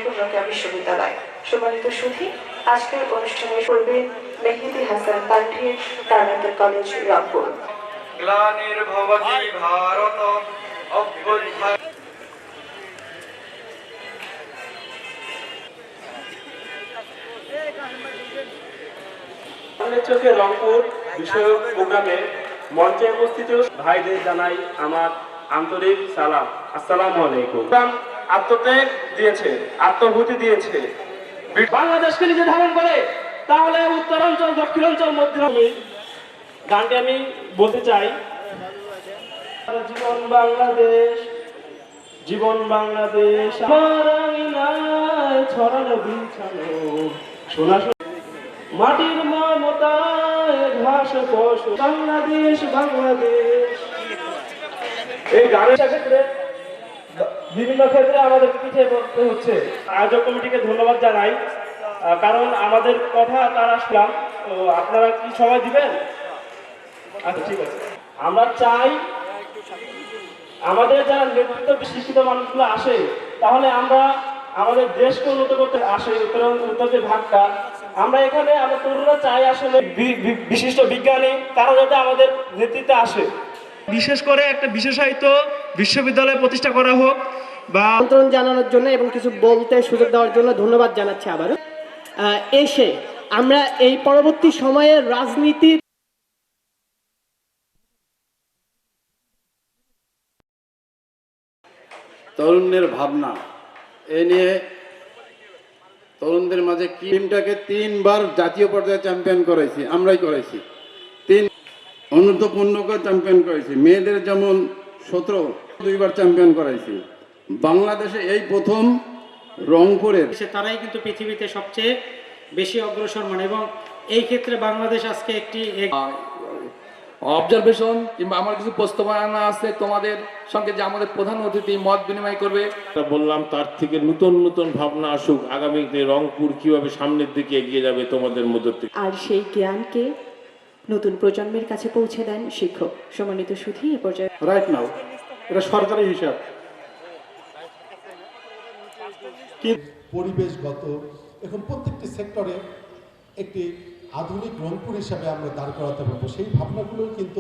পূর্ণকা বিশ্ববিদ্যালয়। সম্মানিত সুধী, আজকের অনুষ্ঠানে করবেন মেহেদী হাসান পান্ডির কারমেন্টাল কলেজ রংপুর। গ্লানির্ভবতি ভারত অভ্যুত্থান। চোখে রংপুর বিষয়ক প্রোগ্রামে মঞ্চে উপস্থিত ভাইদের জানাই আমার আন্তরিক সালাম। আসসালামু আলাইকুম। আত্মত্যাগ দিয়েছে, আত্মভূতি দিয়েছে, বাংলাদেশকে নিজে ধারণ করে, তাহলে উত্তরাঞ্চল, দক্ষিণাঞ্চল, মধ্যাঞ্চল। গানটি আমি বলতে চাই, জীবন বাংলাদেশ, জীবন বাংলাদেশ, আমার আঙিনায় ছড়ানো বিছানো সোনা মাটির মমতায় ঘাস ফসল, বাংলাদেশ বাংলাদেশ। এই গানের ক্ষেত্রে বিভিন্ন ক্ষেত্রে আমাদের পিছিয়ে পড়তে হচ্ছে। আয়োজক কমিটিকে ধন্যবাদ জানাই, কারণ আমাদের কথা তারা শুনলাম। তো আপনারা কি সময় দিবেন? আচ্ছা, ঠিক আছে। আমরা চাই আমাদের যারা নেতৃত্ব শিক্ষিত মানুষগুলো আসে, তাহলে আমরা আমাদের দেশকে উন্নত করতে আসে। উত্তর যে ভাগটা আমরা এখানে আমরা তরুণরা চাই আসলে বিশিষ্ট বিজ্ঞানী তারা যাতে আমাদের নেতৃত্বে আসে। বিশেষ করে একটা বিশেষায়িত বিশ্ববিদ্যালয় প্রতিষ্ঠা করা হোক বা আমন্ত্রণ জানানোর জন্য এবং কিছু বলতে সুযোগ দেওয়ার জন্য ধন্যবাদ জানাচ্ছি আবারও। এসে আমরা এই পরবর্তী সময়ে রাজনীতির তরুণদের ভাবনা এ নিয়ে তরুণদের মাঝে টিমটাকে 3 বার জাতীয় পর্যায়ে চ্যাম্পিয়ন করেছি, আমরাই করেছি। 3 অনূর্ধ্ব 15কে চ্যাম্পিয়ন করেছি, মেয়েদের যেমন 17 2 বার চ্যাম্পিয়ন করেছি। বাংলাদেশে এই প্রথম রংপুরের, তারাই কিন্তু পৃথিবীতে সবচেয়ে বেশি অগ্রসর মানে, এবং এই ক্ষেত্রে বাংলাদেশ আজকে একটি অবজারভেশন কিংবা আমার কিছু প্রস্তাবনা আছে তোমাদের সঙ্গে, যে আমাদের প্রধান অতিথি মত বিনিময় করবে। বললাম তার থেকে নতুন নতুন ভাবনা আসুক, আগামীতে রংপুর কিভাবে সামনের দিকে এগিয়ে যাবে তোমাদের মধ্যে থেকে। আর সেই জ্ঞানকে নতুন প্রজন্মের কাছে পৌঁছে দেন শিক্ষক। সম্মানিত সুধী, এ পর্যায়ে রাইট নাও এটা সরকারি হিসাব, পরিবেশগত, এখন প্রত্যেকটি সেক্টরে একটি আধুনিক রংপুর হিসাবে আমরা দাঁড় করাতে পারবো, সেই ভাবনাগুলো কিন্তু